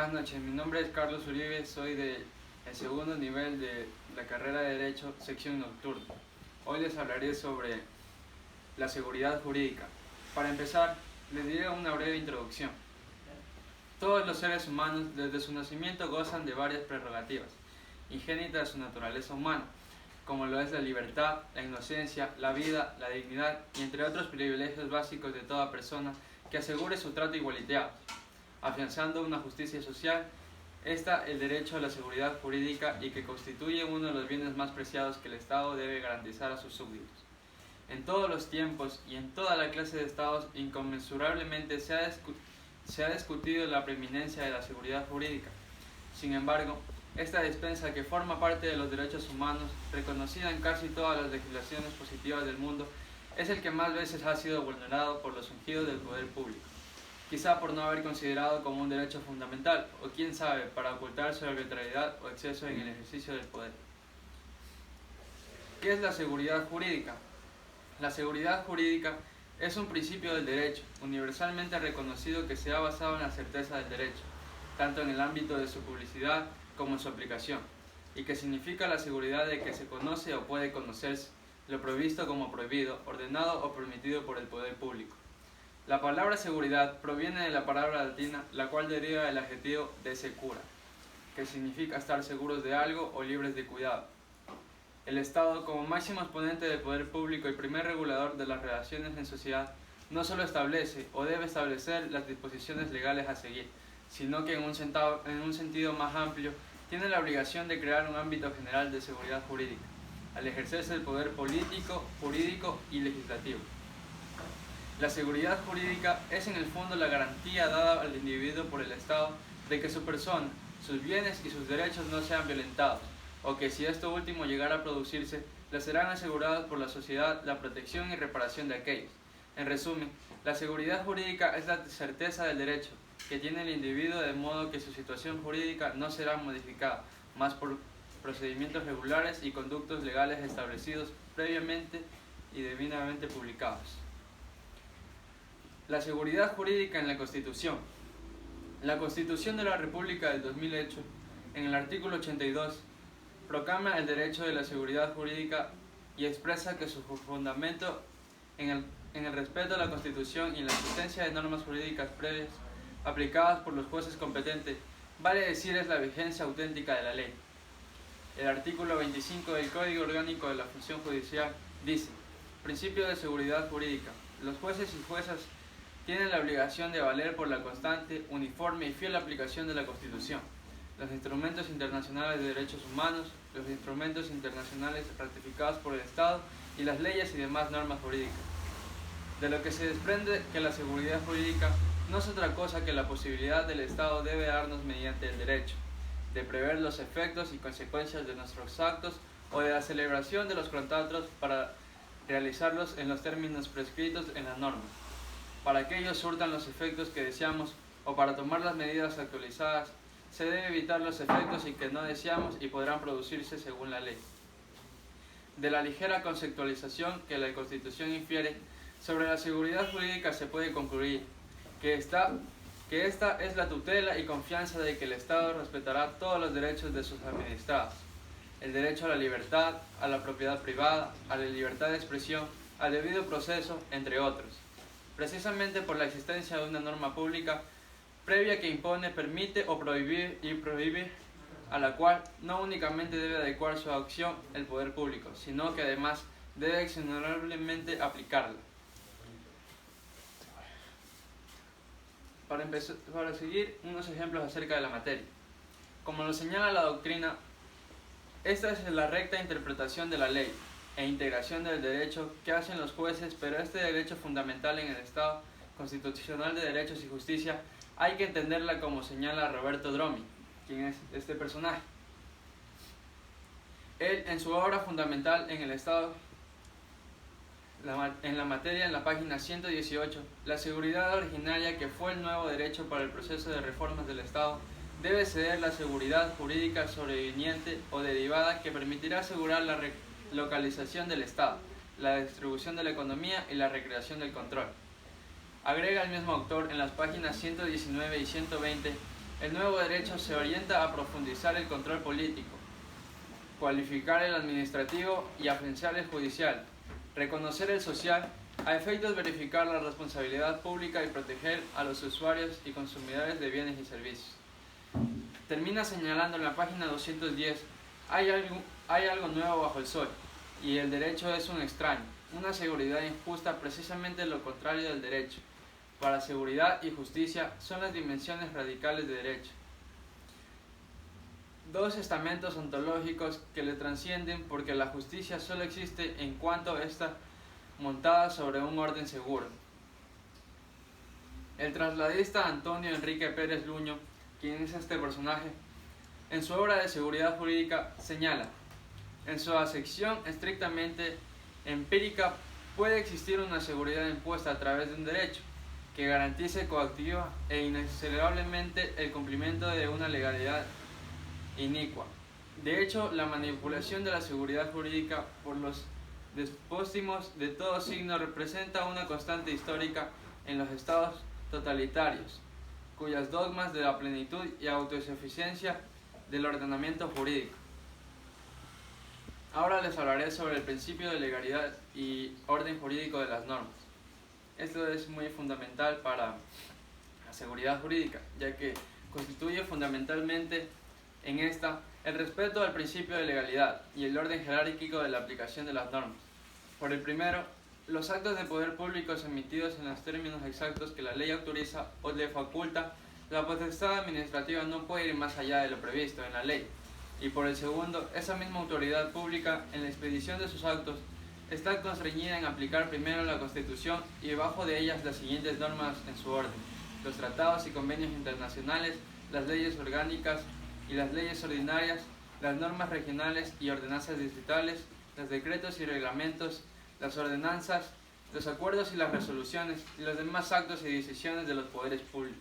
Buenas noches, mi nombre es Carlos Uribe, soy del segundo nivel de la carrera de Derecho, sección nocturna. Hoy les hablaré sobre la seguridad jurídica. Para empezar, les diré una breve introducción. Todos los seres humanos desde su nacimiento gozan de varias prerrogativas, ingénitas a su naturaleza humana, como lo es la libertad, la inocencia, la vida, la dignidad y entre otros privilegios básicos de toda persona que asegure su trato igualitario, afianzando una justicia social. Está el derecho a la seguridad jurídica y que constituye uno de los bienes más preciados que el Estado debe garantizar a sus súbditos. En todos los tiempos y en toda la clase de estados inconmensurablemente se ha discutido la preeminencia de la seguridad jurídica. Sin embargo, esta dispensa, que forma parte de los derechos humanos, reconocida en casi todas las legislaciones positivas del mundo, es el que más veces ha sido vulnerado por los ungidos del poder público, quizá por no haber considerado como un derecho fundamental, o quién sabe, para ocultar su arbitrariedad o exceso en el ejercicio del poder. ¿Qué es la seguridad jurídica? La seguridad jurídica es un principio del derecho, universalmente reconocido, que se ha basado en la certeza del derecho, tanto en el ámbito de su publicidad como en su aplicación, y que significa la seguridad de que se conoce o puede conocerse lo previsto como prohibido, ordenado o permitido por el poder público. La palabra seguridad proviene de la palabra latina, la cual deriva del adjetivo de secura, que significa estar seguros de algo o libres de cuidado. El Estado, como máximo exponente del poder público y primer regulador de las relaciones en sociedad, no solo establece o debe establecer las disposiciones legales a seguir, sino que en un sentido más amplio, tiene la obligación de crear un ámbito general de seguridad jurídica, al ejercerse el poder político, jurídico y legislativo. La seguridad jurídica es en el fondo la garantía dada al individuo por el Estado de que su persona, sus bienes y sus derechos no sean violentados, o que si esto último llegara a producirse, le serán asegurados por la sociedad la protección y reparación de aquellos. En resumen, la seguridad jurídica es la certeza del derecho que tiene el individuo, de modo que su situación jurídica no será modificada más por procedimientos regulares y conductos legales establecidos previamente y debidamente publicados. La seguridad jurídica en la Constitución. La Constitución de la República del 2008, en el artículo 82, proclama el derecho de la seguridad jurídica y expresa que su fundamento en el respeto a la Constitución y en la existencia de normas jurídicas previas aplicadas por los jueces competentes, vale decir, es la vigencia auténtica de la ley. El artículo 25 del Código Orgánico de la Función Judicial dice: principio de seguridad jurídica. Los jueces y juezas tienen la obligación de valer por la constante, uniforme y fiel aplicación de la Constitución, los instrumentos internacionales de derechos humanos, los instrumentos internacionales ratificados por el Estado y las leyes y demás normas jurídicas. De lo que se desprende que la seguridad jurídica no es otra cosa que la posibilidad del Estado debe darnos mediante el derecho, de prever los efectos y consecuencias de nuestros actos o de la celebración de los contratos para realizarlos en los términos prescritos en las normas, para que ellos surtan los efectos que deseamos o para tomar las medidas actualizadas. Se debe evitar los efectos y que no deseamos y podrán producirse según la ley. De la ligera conceptualización que la Constitución infiere sobre la seguridad jurídica se puede concluir que esta es la tutela y confianza de que el Estado respetará todos los derechos de sus administrados: el derecho a la libertad, a la propiedad privada, a la libertad de expresión, al debido proceso, entre otros, precisamente por la existencia de una norma pública previa que impone, permite o prohíbe, a la cual no únicamente debe adecuar su acción el poder público, sino que además debe exonerablemente aplicarla. Para seguir unos ejemplos acerca de la materia. Como lo señala la doctrina, esta es la recta interpretación de la ley e integración del derecho que hacen los jueces, pero este derecho fundamental en el Estado constitucional de derechos y justicia hay que entenderla como señala Roberto Dromi, quien es este personaje. Él, en su obra fundamental en el Estado, en la materia, en la página 118, la seguridad originaria, que fue el nuevo derecho para el proceso de reformas del Estado, debe ceder la seguridad jurídica sobreviniente o derivada que permitirá asegurar la localización del Estado, la distribución de la economía y la recreación del control. Agrega el mismo autor en las páginas 119 y 120 El nuevo derecho se orienta a profundizar el control político, cualificar el administrativo y afianzar el judicial, reconocer el social, a efectos de verificar la responsabilidad pública y proteger a los usuarios y consumidores de bienes y servicios. Termina señalando en la página 210, hay algo nuevo bajo el sol, y el derecho es un extraño, una seguridad injusta, precisamente lo contrario del derecho. Para seguridad y justicia son las dimensiones radicales de derecho. Dos estamentos ontológicos que le trascienden porque la justicia solo existe en cuanto está montada sobre un orden seguro. El trasladista Antonio Enrique Pérez Luño, quien es este personaje, en su obra de seguridad jurídica señala: en su acepción estrictamente empírica puede existir una seguridad impuesta a través de un derecho que garantice coactiva e inexorablemente el cumplimiento de una legalidad inicua. De hecho, la manipulación de la seguridad jurídica por los despótimos de todo signo representa una constante histórica en los estados totalitarios, cuyas dogmas de la plenitud y autosuficiencia del ordenamiento jurídico. Ahora les hablaré sobre el principio de legalidad y orden jurídico de las normas. Esto es muy fundamental para la seguridad jurídica, ya que constituye fundamentalmente en esta el respeto al principio de legalidad y el orden jerárquico de la aplicación de las normas. Por el primero, los actos de poder público emitidos en los términos exactos que la ley autoriza o le faculta, la potestad administrativa no puede ir más allá de lo previsto en la ley. Y por el segundo, esa misma autoridad pública, en la expedición de sus actos, está constreñida en aplicar primero la Constitución y debajo de ellas las siguientes normas en su orden: los tratados y convenios internacionales, las leyes orgánicas y las leyes ordinarias, las normas regionales y ordenanzas distritales, los decretos y reglamentos, las ordenanzas, los acuerdos y las resoluciones, y los demás actos y decisiones de los poderes públicos.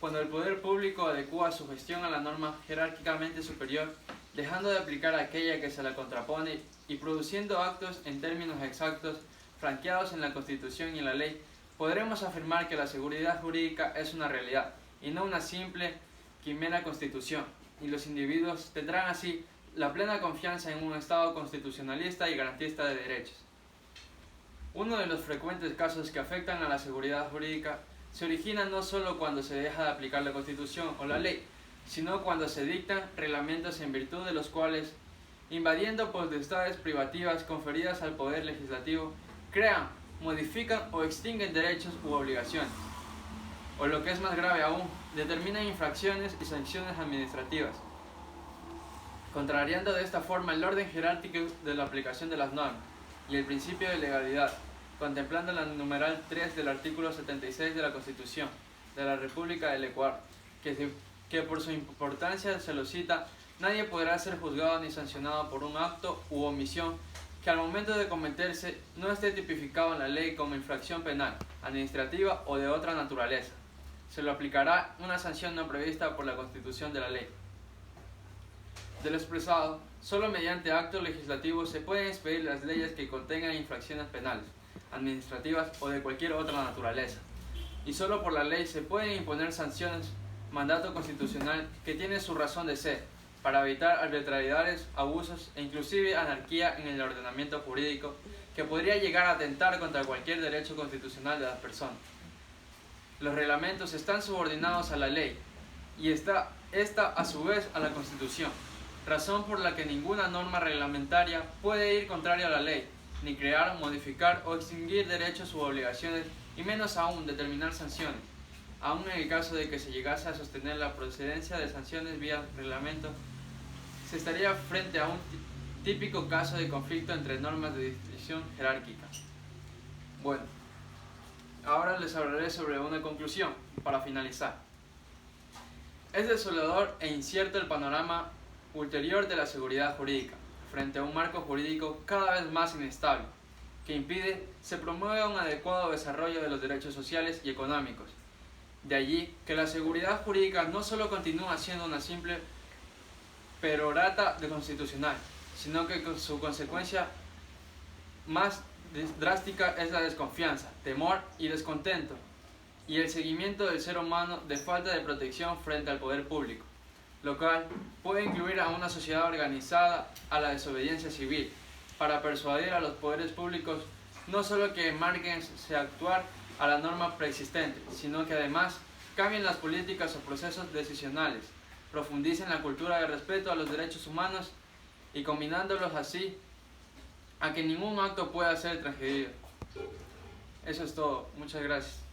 Cuando el poder público adecúa su gestión a la norma jerárquicamente superior, dejando de aplicar aquella que se la contrapone y produciendo actos en términos exactos, franqueados en la Constitución y en la ley, podremos afirmar que la seguridad jurídica es una realidad y no una simple quimera constitución, y los individuos tendrán así la plena confianza en un Estado constitucionalista y garantista de derechos. Uno de los frecuentes casos que afectan a la seguridad jurídica se origina no solo cuando se deja de aplicar la Constitución o la ley, sino cuando se dictan reglamentos en virtud de los cuales, invadiendo potestades privativas conferidas al Poder Legislativo, crean, modifican o extinguen derechos u obligaciones, o lo que es más grave aún, determinan infracciones y sanciones administrativas, contrariando de esta forma el orden jerárquico de la aplicación de las normas y el principio de legalidad, contemplando la numeral 3 del artículo 76 de la Constitución de la República del Ecuador, que por su importancia se lo cita: nadie podrá ser juzgado ni sancionado por un acto u omisión que al momento de cometerse no esté tipificado en la ley como infracción penal, administrativa o de otra naturaleza. Se lo aplicará una sanción no prevista por la Constitución de la ley. De lo expresado, solo mediante actos legislativos se pueden expedir las leyes que contengan infracciones penales, administrativas o de cualquier otra naturaleza. Y solo por la ley se pueden imponer sanciones, mandato constitucional que tiene su razón de ser, para evitar arbitrariedades, abusos e inclusive anarquía en el ordenamiento jurídico que podría llegar a atentar contra cualquier derecho constitucional de las personas. Los reglamentos están subordinados a la ley y esta a su vez a la Constitución, razón por la que ninguna norma reglamentaria puede ir contraria a la ley, ni crear, modificar o extinguir derechos u obligaciones, y menos aún determinar sanciones. Aún en el caso de que se llegase a sostener la procedencia de sanciones vía reglamento, se estaría frente a un típico caso de conflicto entre normas de distinción jerárquica. Bueno, ahora les hablaré sobre una conclusión, para finalizar. Es desolador e incierto el panorama ulterior de la seguridad jurídica, frente a un marco jurídico cada vez más inestable, que impide se promueva un adecuado desarrollo de los derechos sociales y económicos. De allí que la seguridad jurídica no solo continúa siendo una simple perorata de constitucional, sino que su consecuencia más drástica es la desconfianza, temor y descontento y el seguimiento del ser humano de falta de protección frente al poder público, lo cual puede incluir a una sociedad organizada a la desobediencia civil, para persuadir a los poderes públicos no solo que marquen se actuar a la norma preexistente, sino que además cambien las políticas o procesos decisionales, profundicen la cultura de respeto a los derechos humanos y combinándolos así a que ningún acto pueda ser transgredido. Eso es todo. Muchas gracias.